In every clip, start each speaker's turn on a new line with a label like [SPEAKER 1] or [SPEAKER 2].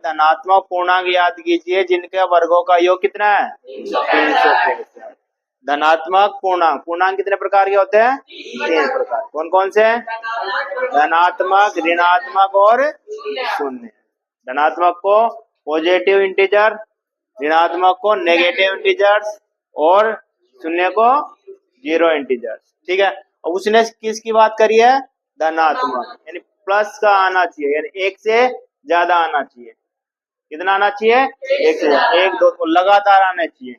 [SPEAKER 1] धनात्मक पूर्णांक याद कीजिए जिनके वर्गों का योग कितना है 365। धनात्मक पूर्णांक, पूर्णांक कितने प्रकार के होते हैं 3 प्रकार। कौन कौन से? धनात्मक, ऋणात्मक और शून्य। धनात्मक को पॉजिटिव इंटीजर, ऋणात्मक को नेगेटिव इंटीजर्स और शून्य को जीरो इंटीजर्स। ठीक है। अब उसने किसकी बात करी है? धनात्मक, यानी प्लस का आना चाहिए, यानी एक से ज्यादा आना चाहिए। कितना आना चाहिए? एक से ज्यादा, एक दो को लगातार आना चाहिए,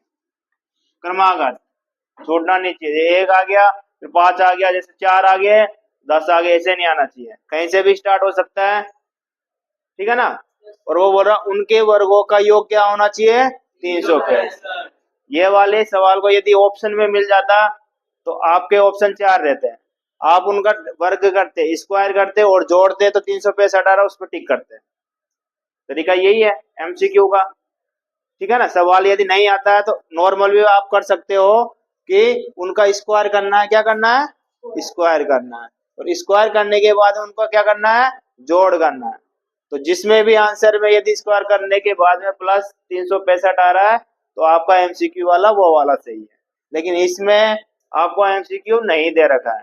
[SPEAKER 1] क्रमागत, छोड़ना नहीं चाहिए। एक आ गया फिर 5 आ गया, जैसे 4 आ गए 10 आ गए, ऐसे नहीं आना चाहिए। कहीं से भी स्टार्ट हो सकता है, ठीक है ना। और वो बोल रहा उनके वर्गों का योग क्या होना चाहिए 365। ये वाले सवाल को यदि ऑप्शन में मिल जाता तो आपके ऑप्शन 4 रहते हैं, आप उनका वर्ग करते, स्क्वायर करते और जोड़ते तो 365 आ रहा, उस पर टिक करते। तरीका यही है एमसीक्यू का, ठीक है ना। सवाल यदि नहीं आता है तो नॉर्मल भी आप कर सकते हो कि उनका स्क्वायर करना है। क्या करना है? स्क्वायर करना है। और स्क्वायर करने के बाद उनको क्या करना है? जोड़ करना है। तो जिसमें भी आंसर में यदि स्क्वायर करने के बाद में प्लस 365 आ रहा है तो आपका एमसीक्यू वाला वो वाला सही है। लेकिन इसमें आपको एमसीक्यू नहीं दे रखा है,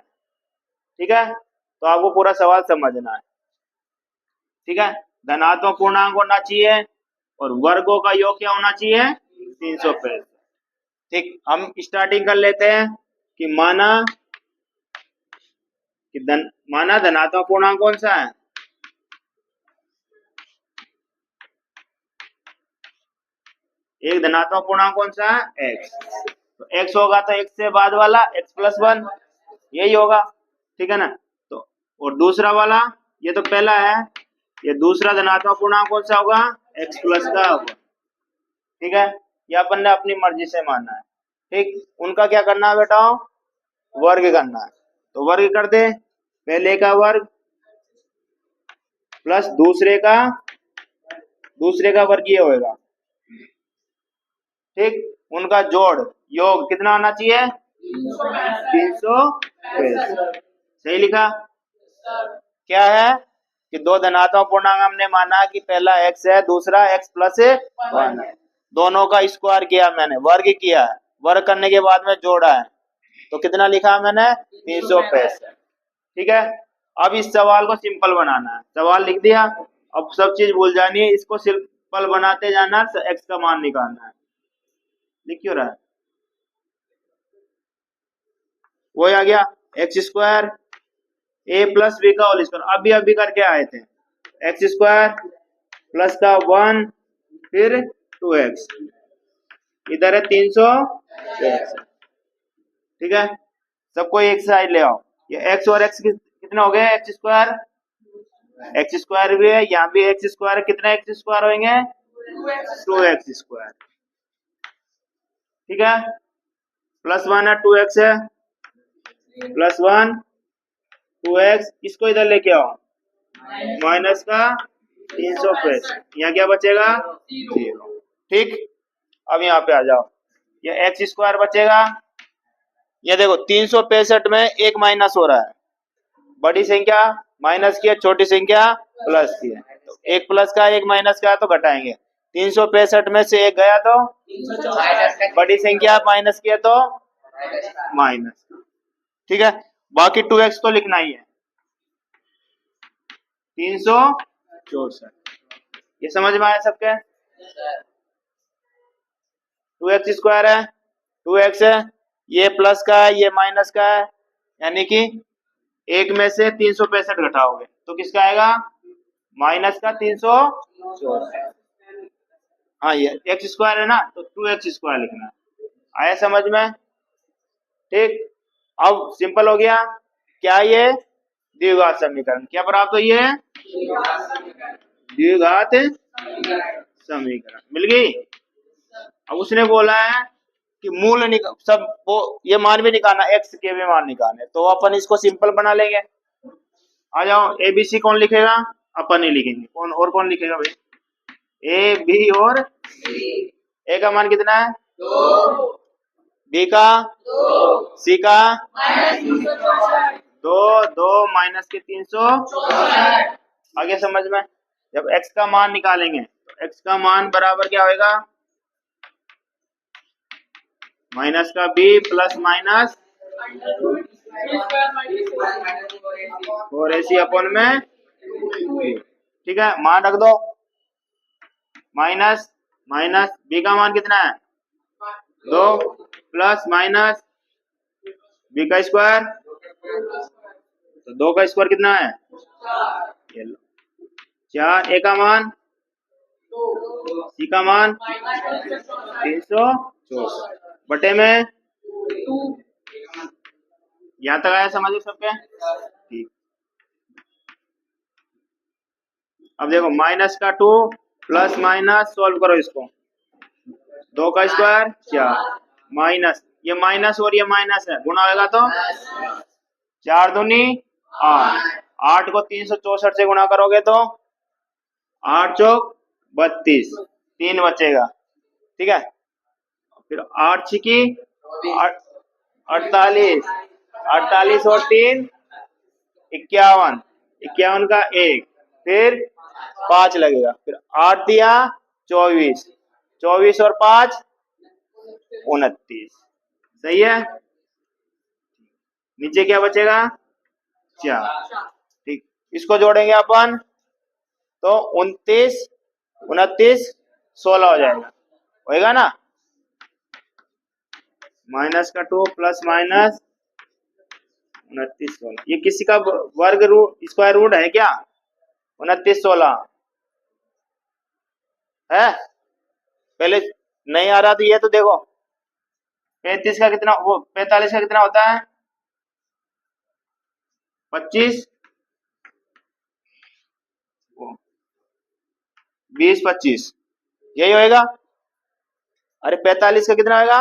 [SPEAKER 1] ठीक है। तो आपको पूरा सवाल समझना है, ठीक है। धनात्मक पूर्णांक होना चाहिए और वर्गों का योग क्या होना चाहिए 365। ठीक, हम स्टार्टिंग कर लेते हैं कि माना धनात्मक पूर्णांक कौन सा है? एक धनात्मक पूर्णांक कौन सा है? x। तो x होगा तो x से बाद वाला x+1, यही होगा, ठीक है ना। तो और दूसरा वाला, ये तो पहला है, ये दूसरा धनात्मक पूर्णांक कौन सा होगा? x+ का होगा, ठीक है। ये अपन ने अपनी मर्जी से मानना है, ठीक। उनका क्या करना है बेटा? वर्ग करना है। तो वर्ग कर दे, पहले का वर्ग प्लस दूसरे का वर्ग ये होगा, ठीक। उनका जोड़ योग कितना आना चाहिए 365। सही लिखा? क्या है कि दो धनात्मक पूर्णांक हमने माना कि पहला x है, दूसरा x+1 है। दोनों का स्क्वायर किया मैंने, वर्ग किया है, वर्ग करने के बाद में जोड़ा है, तो कितना लिखा मैंने 365, ठीक है। अब इस सवाल को सिंपल बनाना है, सवाल लिख दिया, अब सब चीज भूल जानी है, इसको सिंपल बनाते जाना, x का मान निकालना है। लिख क्यों रहा है? वो आ गया x² a+b का होल स्क्वायर, अभी करके आए थे, x² प्लस का 1 फिर 2x, इधर है 300, ठीक है। सबको एक साइड ले आओ, ये x और x कितना हो गया x² भी है, यहाँ भी x², कितना x² होंगे 2x², ठीक है। +1 है 2x है, +1 2x, इसको इधर लेके आओ, माइनस का 365, यहाँ क्या बचेगा 0, ठीक। अब यहाँ पे आ जाओ, ये x² बचेगा, ये देखो 365 में एक माइनस हो रहा है, बड़ी संख्या माइनस की है, छोटी संख्या प्लस की है, तो एक प्लस का एक माइनस का तो घटाएंगे, 365 में से एक गया तो बड़ी संख्या माइनस की है तो माइनस, ठीक है। बाकी 2x तो लिखना ही है 364, ये समझ में आया सबके? 2x² है, 2x है, ये प्लस का है, ये माइनस का है, यानी कि एक में से 365 घटाओगे तो किसका आएगा माइनस का 364। हाँ, ये x² है ना, तो 2x² लिखना है। आया समझ में? ठीक, अब सिंपल हो गया। क्या ये द्विघात समीकरण, क्या प्राप्त हुई है द्विघात समीकरण मिल गई। अब उसने बोला है कि मूल सब वो ये मान भी निकालना, x के भी मान निकालने, तो अपन इसको सिंपल बना लेंगे। आ जाओ, ABC कौन लिखेगा? अपन ही लिखेंगे। कौन और कौन लिखेगा भाई? A B और A का मान कितना है 2, B का 2, C का -2, 2 माइनस के 364। आगे समझ में? जब x का मान निकालेंगे तो x का मान बराबर क्या होगा, माइनस का b plus minus 4ac upon में, ठीक है। मान रख दो, माइनस माइनस b का मान कितना है 2 प्लस माइनस b का स्क्वायर, तो 2 का स्क्वायर कितना है, ये लो 4, a का मान, c का मान 364 बटे में, यहाँ तक आया समझो सबके, ठीक। अब देखो माइनस का 2 प्लस माइनस सॉल्व करो इसको, 2 का स्क्वायर 4 माइनस ये माइनस और ये माइनस है, गुणा होगा तो 4 दूनी 8, 8 को 364 से गुणा करोगे तो 8 चौक 32, 3 बचेगा, ठीक है। फिर 8 छिकी 48, 48 और 3 51, 51 का 1, फिर 5 लगेगा, फिर 8 दिया 24, 24 और 5 29, सही है। नीचे क्या बचेगा 4, ठीक। इसको जोड़ेंगे अपन तो 29 29 16 हो जाएगा, होएगा ना। माइनस का 2 प्लस माइनस 29 16, ये किसी का वर्ग रूट स्क्वायर रूट है क्या, 29 16 है। पहले नहीं आ रहा तो ये तो देखो 35 का कितना, वो 45 का कितना होता है 25, 20 25 यही होएगा। अरे 45 का कितना होएगा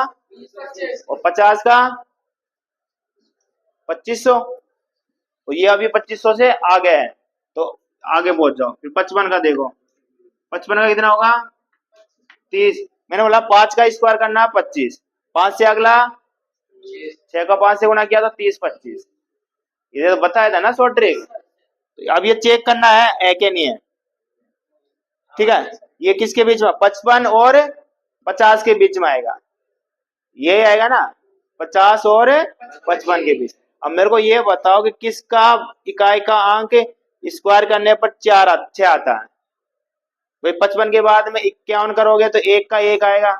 [SPEAKER 1] और 50 का 2500, तो ये अभी 2500 से आगे है तो आगे पहुंच जाओ। फिर 55 का देखो, 55 का कितना होगा 30, मैंने बोला 5 का स्क्वायर करना है 25, 5 से अगला 6 का 5 से गुणा किया तो 30 25, ये तो बताया था ना शॉर्ट ट्रिक। तो अब ये चेक करना है के नहीं है, ठीक है। ये किसके बीच में 55 और 50 के बीच में आएगा, ये आएगा ना 50 और 55 के बीच। अब मेरे को ये बताओ कि किसका इकाई का अंक स्क्वायर करने पर 4 6 आता है। भाई 55 के बाद में 51 करोगे तो 1 का 1 आएगा,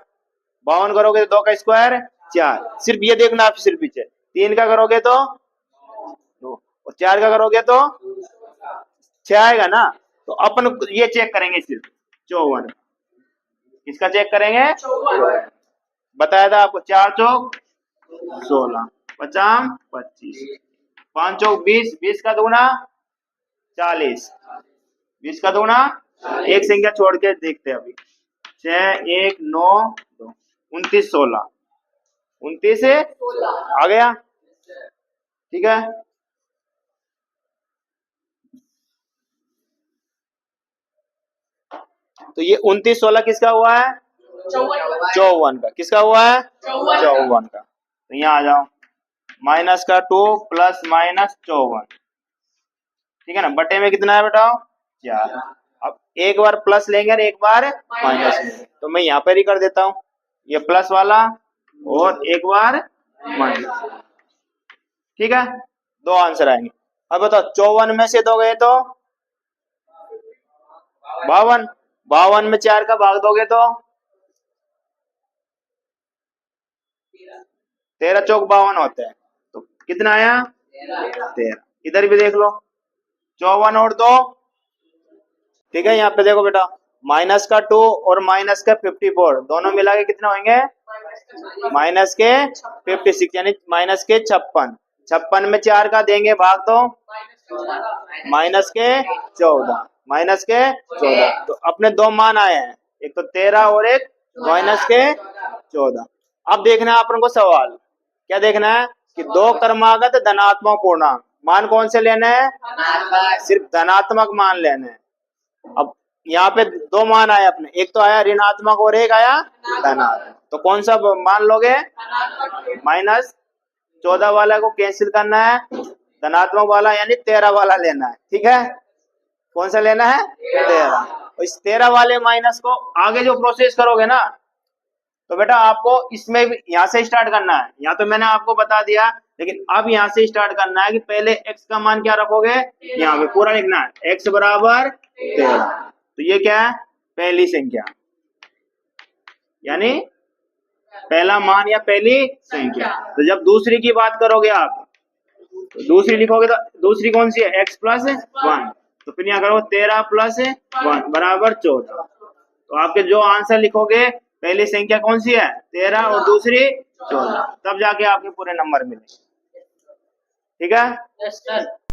[SPEAKER 1] 52 करोगे तो 2 का स्क्वायर 4, सिर्फ ये देखना आप, सिर्फ पीछे 3 का करोगे तो 2 और 4 का करोगे तो 6 आएगा ना। तो अपन ये चेक करेंगे सिर्फ 54, इसका चेक करेंगे, बताया था आपको 4 चौक 16, 50 25, 5 चौक 20, 20 का दूना 40, 20 का दूना, एक संख्या छोड़ के देखते हैं अभी, 6 1 9 2 29 16, 29 से आ गया, ठीक है। तो ये 29 16 किसका हुआ है 54 का, किसका हुआ है 54 का। तो यहाँ आ जाओ, माइनस का 2 प्लस माइनस 54, ठीक है ना, बटे में कितना है बेटा 4। अब एक बार प्लस लेंगे और एक बार माइनस लेंगे, तो मैं यहाँ पर ही कर देता हूँ, ये प्लस वाला और एक बार माइनस, ठीक है। 2 आंसर आएंगे। अब बताओ 54 में से 2 गए तो 52, 52 में 4 का भाग दोगे तो 13 चौक 52 होते हैं, तो कितना आया 13। इधर भी देख लो 54 और 2, ठीक है। यहाँ पे देखो बेटा माइनस का 2 और माइनस का 54 दोनों मिला के कितना होंगे माइनस के 56, यानी माइनस के 56, 56 में 4 का देंगे भाग तो माइनस के 14, माइनस के 14। तो अपने 2 मान आए हैं, एक तो 13 और एक माइनस के 14। अब देखना है अपन को सवाल, क्या देखना है कि 2 क्रमागत धनात्मक पूर्णांक मान कौन से लेने हैं, सिर्फ धनात्मक मान लेने हैं। अब यहाँ पे 2 मान आए अपने, एक तो आया ऋणात्मक और एक आया धनात्मक, तो कौन सा मान लोगे माइनस 14 वाला को कैंसिल करना है, धनात्मक वाला यानी 13 वाला लेना है, ठीक है। कौन सा लेना है 13, इस 13 वाले माइनस को आगे जो प्रोसेस करोगे ना, तो बेटा आपको इसमें भी यहाँ से स्टार्ट करना है। यहाँ तो मैंने आपको बता दिया, लेकिन अब यहाँ से स्टार्ट करना है कि पहले x का मान क्या रखोगे, यहाँ पे पूरा लिखना है x बराबर 13। तो ये क्या है, पहली संख्या, यानी पहला मान या पहली संख्या। तो जब दूसरी की बात करोगे आप, तो दूसरी लिखोगे तो दूसरी कौन सी है, x प्लस 1। तो फिर यहाँ करो 13 प्लस 1 बराबर 14। तो आपके जो आंसर लिखोगे, पहली संख्या कौन सी है 13 और दूसरी 14, तब जाके आपके पूरे नंबर मिलेंगे। ठीक है।